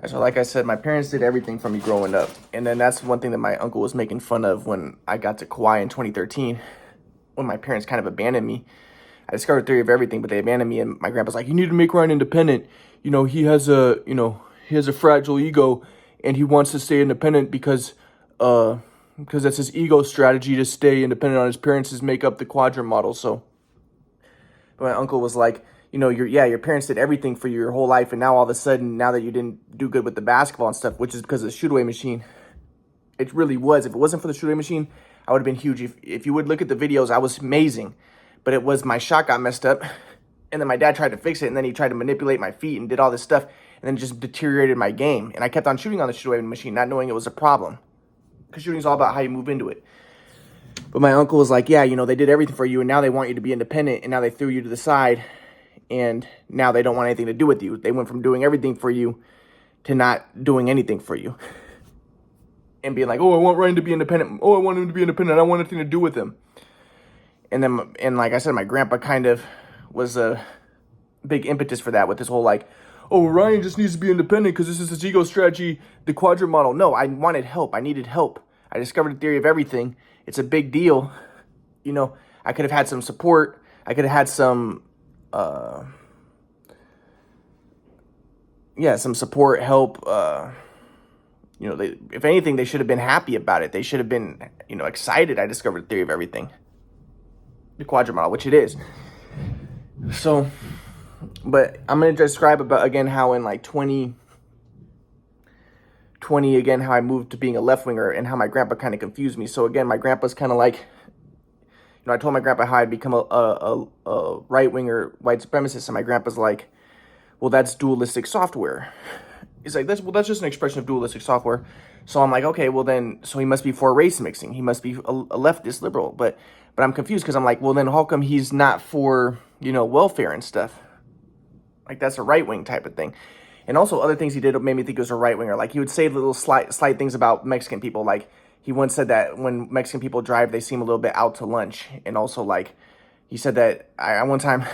So like I said, my parents did everything for me growing up. And then that's one thing that my uncle was making fun of when I got to Kauai in 2013, when my parents kind of abandoned me. I discovered theory of everything, but they abandoned me, and my grandpa's like, you need to make Ryan independent. He has a fragile ego, and he wants to stay independent because that's his ego strategy to stay independent on his parents is make up the quadrant model. So my uncle was like, your parents did everything for you your whole life, and now all of a sudden, now that you didn't do good with the basketball and stuff, which is because of the shoot-away machine, it really was. If it wasn't for the shoot-away machine, I would have been huge. If you would look at the videos, I was amazing. But it was my shot got messed up, and then my dad tried to fix it, and then he tried to manipulate my feet and did all this stuff, and then just deteriorated my game. And I kept on shooting on the shoot-away machine, not knowing it was a problem, because shooting is all about how you move into it. But my uncle was like, yeah, they did everything for you, and now they want you to be independent, and now they threw you to the side, and now they don't want anything to do with you. They went from doing everything for you to not doing anything for you. And being like, oh, I want Ryan to be independent. Oh, I want him to be independent. I don't want anything to do with him. And like I said, my grandpa kind of was a big impetus for that with this whole like, oh, Ryan just needs to be independent because this is his ego strategy, the quadrant model. No, I wanted help. I needed help. I discovered the theory of everything. It's a big deal. I could have had some support. I could have had some support, help. If anything, they should have been happy about it. They should have been, excited. I discovered the theory of everything. The quadrant model, which it is. So, but I'm going to describe about, again, how in like 2020, again, how I moved to being a left winger and how my grandpa kind of confused me. So again, my grandpa's kind of like, I told my grandpa how I'd become a right winger white supremacist. And my grandpa's like, well, that's dualistic software. He's like, that's just an expression of dualistic software. So I'm like, okay, well then, so he must be for race mixing. He must be a leftist liberal. But I'm confused because I'm like, well then how come he's not for, welfare and stuff? Like that's a right wing type of thing. And also other things he did made me think he was a right winger. Like he would say little slight things about Mexican people. Like he once said that when Mexican people drive, they seem a little bit out to lunch. And also like he said that I one time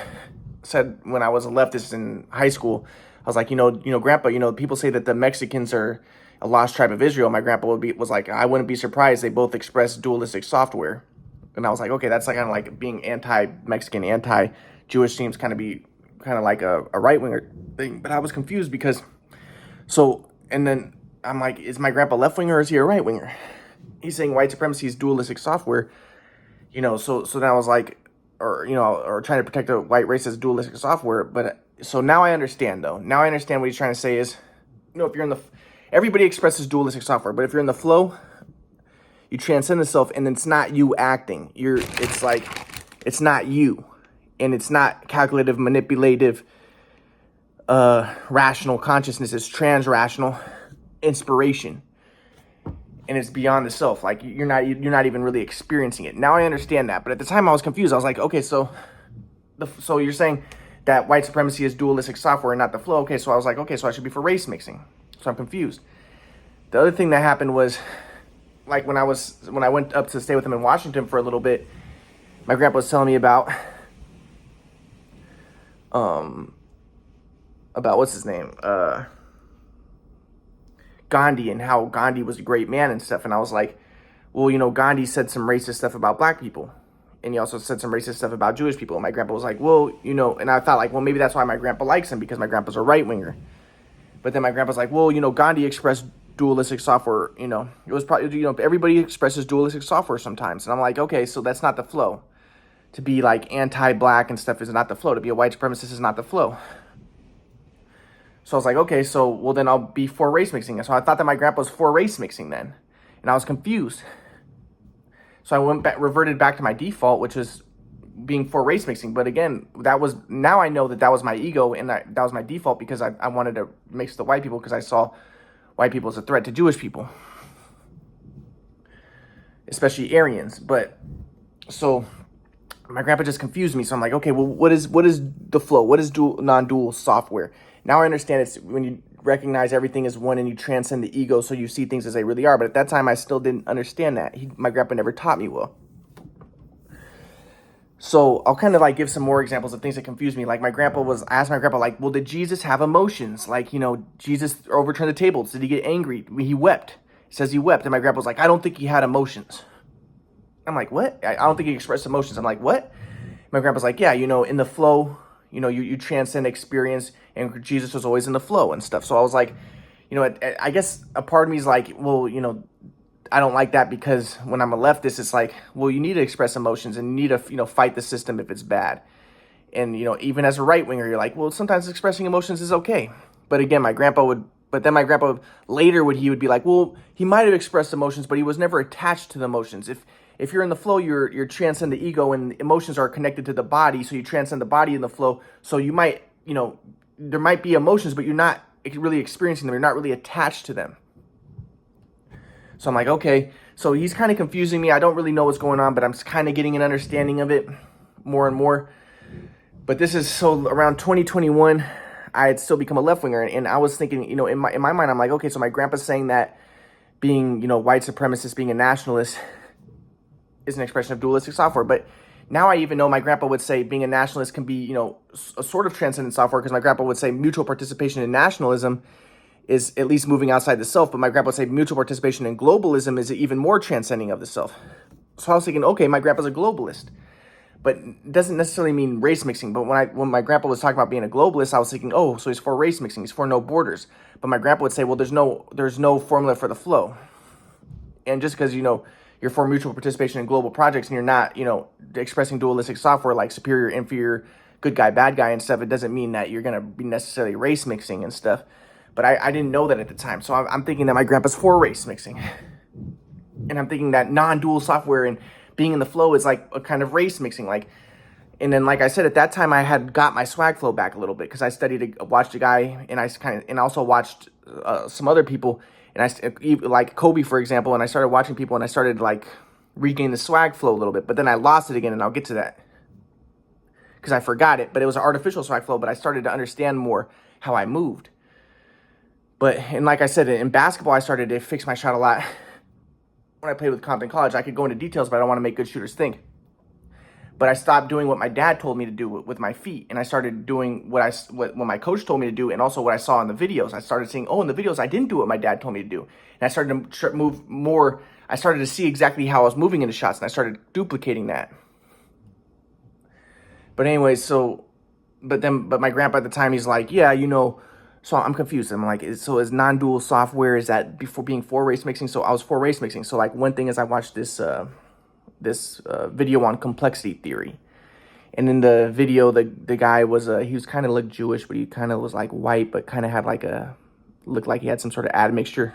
said when I was a leftist in high school, I was like, Grandpa, people say that the Mexicans are a lost tribe of Israel. My grandpa was like, I wouldn't be surprised. They both express dualistic software. And I was like, okay, that's like kind of like being anti-Mexican, anti-Jewish seems kind of like a right-winger thing. But I was confused because, and then I'm like, is my grandpa left-winger or is he a right-winger? He's saying white supremacy is dualistic software, so then I was like, or trying to protect the white race as dualistic software. But so now I understand though. Now I understand what he's trying to say is, if you're everybody expresses dualistic software, but if you're in the flow, you transcend the self, and it's not you acting. It's not you, and it's not calculative, manipulative, rational consciousness. It's trans-rational inspiration, and it's beyond the self. Like you're not even really experiencing it. Now I understand that, but at the time I was confused. I was like, okay, so you're saying that white supremacy is dualistic software and not the flow. Okay, so I was like, okay, so I should be for race mixing. So I'm confused. The other thing that happened was, like when I went up to stay with him in Washington for a little bit, my grandpa was telling me about what's his name? Gandhi, and how Gandhi was a great man and stuff. And I was like, well, Gandhi said some racist stuff about black people. And he also said some racist stuff about Jewish people. And my grandpa was like, well, and I thought like, well, maybe that's why my grandpa likes him, because my grandpa's a right winger. But then my grandpa's like, well, Gandhi expressed dualistic software. It was probably, everybody expresses dualistic software sometimes. And I'm like, okay, so that's not the flow. To be like anti-black and stuff is not the flow. To be a white supremacist is not the flow. So I was like, okay, so well then I'll be for race mixing. So I thought that my grandpa was for race mixing then, and I was confused. So I reverted back to my default, which was being for race mixing. But again, now I know that was my ego, and that was my default, because I wanted to mix the white people because I saw white people as a threat to Jewish people, especially Aryans. But so my grandpa just confused me. So I'm like, okay, well, what is the flow? What is non-dual software? Now I understand it's when you recognize everything as one and you transcend the ego, so you see things as they really are. But at that time, I still didn't understand that. My grandpa never taught me well. So I'll kind of like give some more examples of things that confuse me. Like I asked my grandpa, like, well, did Jesus have emotions? Like, Jesus overturned the tables. Did he get angry? He wept. He says he wept. And my grandpa was like, I don't think he had emotions. I'm like, what? I don't think he expressed emotions. I'm like, what? My grandpa's like, yeah, in the flow, you transcend experience, and Jesus was always in the flow and stuff. So I was like, I guess a part of me is like, well, I don't like that, because when I'm a leftist, it's like, well, you need to express emotions and you need to, fight the system if it's bad. And, even as a right winger, you're like, well, sometimes expressing emotions is okay. But again, then my grandpa later he would be like, well, he might have expressed emotions, but he was never attached to the emotions. If you're in the flow, you're transcend the ego, and emotions are connected to the body. So you transcend the body in the flow. So you might, there might be emotions, but you're not really experiencing them. You're not really attached to them. So I'm like, okay. So he's kind of confusing me. I don't really know what's going on, but I'm kind of getting an understanding of it more and more. But this is so around 2021, I had still become a left winger, and I was thinking, in my mind, I'm like, okay, so my grandpa's saying that being, white supremacist, being a nationalist, is an expression of dualistic software. But now I even know my grandpa would say being a nationalist can be, a sort of transcendent software, because my grandpa would say mutual participation in nationalism is at least moving outside the self, but my grandpa would say mutual participation in globalism is even more transcending of the self. So I was thinking, okay, my grandpa's a globalist, but it doesn't necessarily mean race mixing. But when my grandpa was talking about being a globalist, I was thinking, oh, so he's for race mixing, he's for no borders. But my grandpa would say, well, there's no formula for the flow. And just because, you're for mutual participation in global projects and you're not, expressing dualistic software like superior, inferior, good guy, bad guy and stuff, it doesn't mean that you're going to be necessarily race mixing and stuff. But I didn't know that at the time. So I'm thinking that my grandpa's for race mixing. And I'm thinking that non-dual software and being in the flow is like a kind of race mixing. And then, like I said, at that time, I had got my swag flow back a little bit, because I watched a guy, and also watched some other people, and like Kobe, for example, and I started watching people, and I started like regain the swag flow a little bit, but then I lost it again, and I'll get to that because I forgot it. But it was an artificial swag flow, but I started to understand more how I moved. And like I said, in basketball, I started to fix my shot a lot. When I played with Compton College, I could go into details, but I don't want to make good shooters think. But I stopped doing what my dad told me to do with my feet, and I started doing what my coach told me to do, and also what I saw in the videos. I started seeing, in the videos I didn't do what my dad told me to do, and I started to move more. I started to see exactly how I was moving into shots, and I started duplicating that. But anyways, but my grandpa at the time, he's like, yeah, So I'm confused. I'm like, so is non-dual software, is that before being for race mixing? So I was for race mixing. So like one thing is I watched this video on complexity theory. And in the video, the guy he was kind of looked Jewish, but he kind of was like white, but kind of had looked like he had some sort of admixture.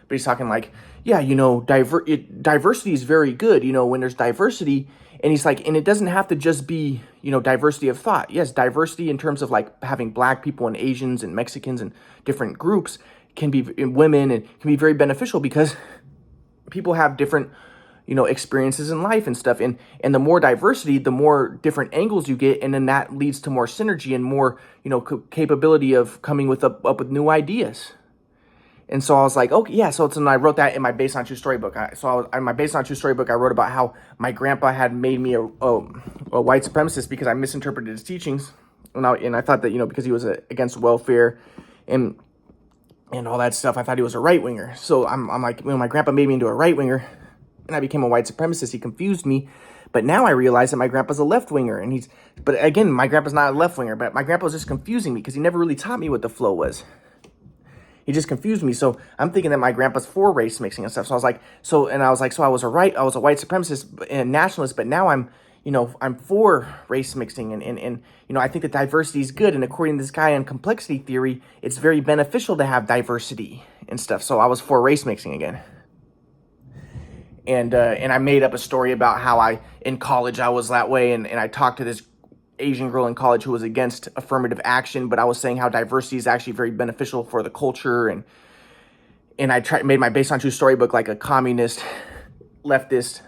But he's talking like, yeah, diversity is very good, when there's diversity. And he's like, and it doesn't have to just be, diversity of thought. Yes, diversity in terms of like having black people and Asians and Mexicans and different groups can be, and women, and can be very beneficial, because people have different, experiences in life and stuff. And the more diversity, the more different angles you get. And then that leads to more synergy and more, capability of coming up with new ideas. And so I was like, okay, yeah. So I wrote that in my Based on True Story book. In my Based on True Story book, I wrote about how my grandpa had made me a white supremacist because I misinterpreted his teachings. And I thought that, because he was against welfare and all that stuff, I thought he was a right winger. So I'm like, when my grandpa made me into a right winger and I became a white supremacist, he confused me. But now I realize that my grandpa's a left winger, but again, my grandpa's not a left winger, but my grandpa was just confusing me because he never really taught me what the flow was. He just confused me. So I'm thinking that my grandpa's for race mixing and stuff. So I was like, so I was a white supremacist and nationalist, but now I'm for race mixing. And I think that diversity is good. And according to this guy on complexity theory, it's very beneficial to have diversity and stuff. So I was for race mixing again. And I made up a story about how in college I was that way. And I talked to this Asian girl in college who was against affirmative action, but I was saying how diversity is actually very beneficial for the culture, and I made my Based on True Story book like a communist, leftist,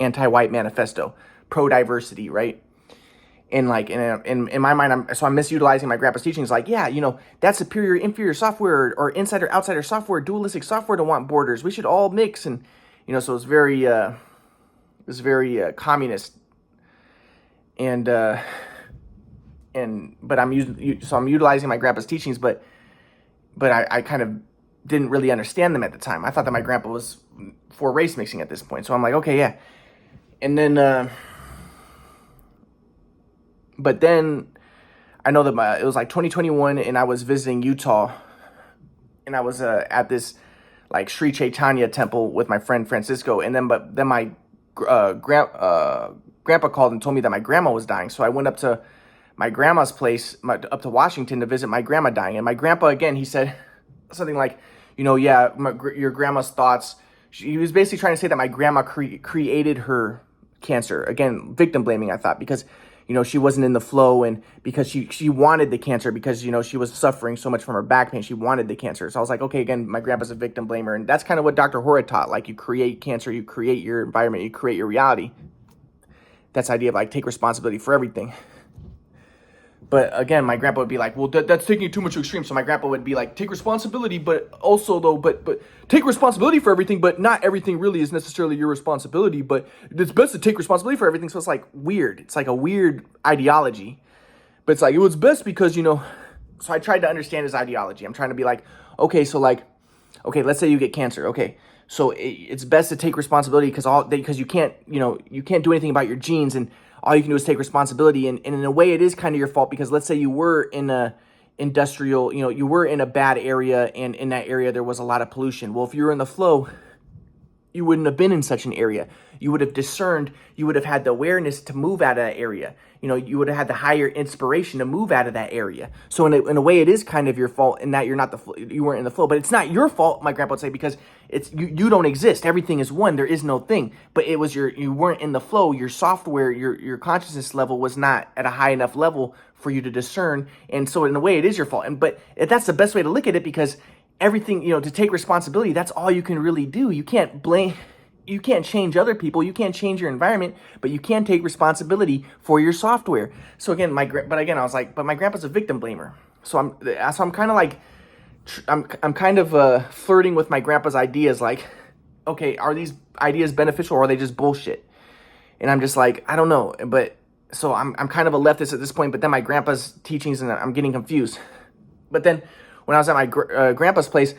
anti-white manifesto, pro-diversity, right? And like in my mind, I'm misutilizing my grandpa's teachings. Like, yeah, that's superior, inferior software or insider, outsider software, dualistic software to want borders. We should all mix, and so it's very communist and but I'm utilizing my grandpa's teachings, but I kind of didn't really understand them at the time. I thought that my grandpa was for race mixing at this point. So I'm like, okay, yeah. And then, but then I know that it was like 2021, and I was visiting Utah, and I was at this like Sri Chaitanya temple with my friend Francisco, and then my grandpa called and told me that my grandma was dying. So I went up to my grandma's place, up to Washington, to visit my grandma dying. And my grandpa, again, he said something like, yeah, your grandma's thoughts. He was basically trying to say that my grandma created her cancer. Again, victim blaming, I thought, because she wasn't in the flow, and because she wanted the cancer, because she was suffering so much from her back pain, she wanted the cancer. So I was like, okay, again, my grandpa's a victim blamer. And that's kind of what Dr. Hora taught. Like, you create cancer, you create your environment, you create your reality. That's the idea of like, take responsibility for everything. But again, my grandpa would be like, well, that's taking it too much to extreme. So my grandpa would be like, take responsibility, but also though, but take responsibility for everything, but not everything really is necessarily your responsibility, but it's best to take responsibility for everything. So it's like weird. It's like a weird ideology, but it's like, it was best because, so I tried to understand his ideology. I'm trying to be like, okay, so like, okay, let's say you get cancer. Okay. So it's best to take responsibility because you can't, you can't do anything about your genes, and all you can do is take responsibility. And in a way, it is kind of your fault, because let's say you were in a industrial, you were in a bad area, and in that area there was a lot of pollution. Well, if you were in the flow, you wouldn't have been in such an area. You would have discerned, you would have had the awareness to move out of that area. You would have had the higher inspiration to move out of that area. So in a way, it is kind of your fault in that you weren't in the flow, but it's not your fault, my grandpa would say, because it's you don't exist. Everything is one. There is no thing. But it was you weren't in the flow. Your software, your consciousness level was not at a high enough level for you to discern. And so in a way, it is your fault. But that's the best way to look at it, because everything, to take responsibility, that's all you can really do. You can't blame, you can't change other people, you can't change your environment, but you can take responsibility for your software. So again, I was like, but my grandpa's a victim blamer. So I'm kind of like, I'm kind of flirting with my grandpa's ideas, like, okay, are these ideas beneficial, or are they just bullshit? And I'm just like, I don't know. But so I'm kind of a leftist at this point, but then my grandpa's teachings, and I'm getting confused. But then when I was at my grandpa's place,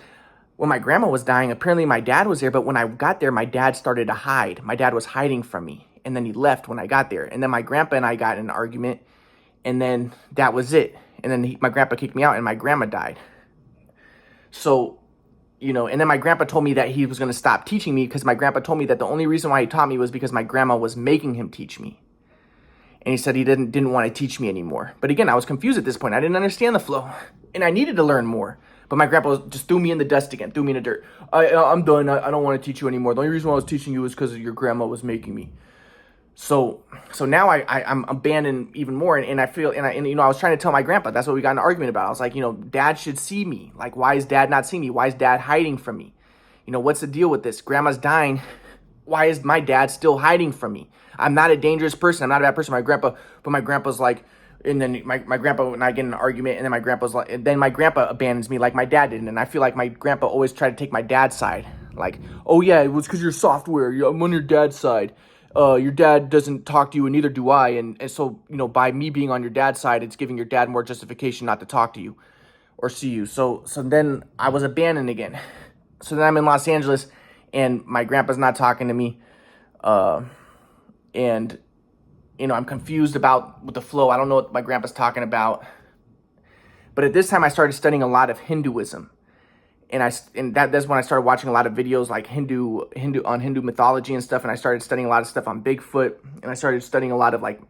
when my grandma was dying, apparently my dad was there. But when I got there, my dad started to hide. My dad was hiding from me. And then he left when I got there. And then my grandpa and I got in an argument. And then that was it. And then my grandpa kicked me out, and my grandma died. So, and then my grandpa told me that he was going to stop teaching me, because my grandpa told me that the only reason why he taught me was because my grandma was making him teach me. And he said he didn't want to teach me anymore. But again, I was confused at this point. I didn't understand the flow, and I needed to learn more. But my grandpa just threw me in the dust again, threw me in the dirt. I'm done. I don't want to teach you anymore. The only reason why I was teaching you was because your grandma was making me. So now I'm abandoned even more, and I feel, and I was trying to tell my grandpa. That's what we got in an argument about. I was like, Dad should see me. Like, why is Dad not seeing me? Why is Dad hiding from me? What's the deal with this? Grandma's dying. Why is my dad still hiding from me? I'm not a dangerous person. I'm not a bad person. But my grandpa's like, and then my grandpa and I get in an argument, and then my grandpa's like, and then my grandpa abandons me like my dad did. And I feel like my grandpa always tried to take my dad's side. Like, oh yeah, it was because you're software. I'm on your dad's side. Your dad doesn't talk to you, and neither do I. And so, by me being on your dad's side, it's giving your dad more justification not to talk to you or see you. So then I was abandoned again. So then I'm in Los Angeles, and my grandpa's not talking to me. And I'm confused about the flow. I don't know what my grandpa's talking about. But at this time, I started studying a lot of Hinduism. And that's when I started watching a lot of videos like Hindu mythology and stuff. And I started studying a lot of stuff on Bigfoot. And I started studying a lot of like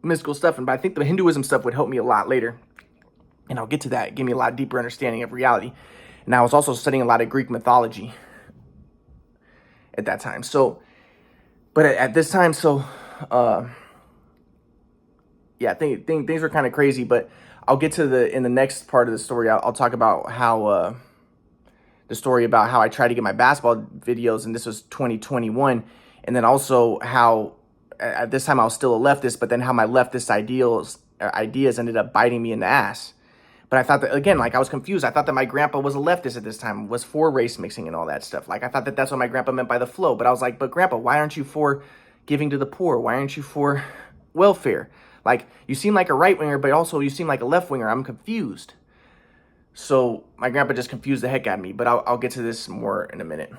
mystical stuff. But I think the Hinduism stuff would help me a lot later. And I'll get to that. Give me a lot deeper understanding of reality. And I was also studying a lot of Greek mythology at that time. But at this time, yeah, things were kind of crazy. But I'll get to in the next part of the story, I'll talk about how the story about how I tried to get my basketball videos, and this was 2021, and then also how at this time I was still a leftist, but then how my leftist ideas ended up biting me in the ass. But I thought that, again, like, I was confused. I thought that my grandpa was a leftist at this time, was for race mixing and all that stuff. Like, I thought that that's what my grandpa meant by the flow. But I was like, but grandpa, why aren't you for giving to the poor? Why aren't you for welfare. Like, you seem like a right winger, but also you seem like a left winger. I'm confused. So my grandpa just confused the heck out of me, but I'll get to this more in a minute.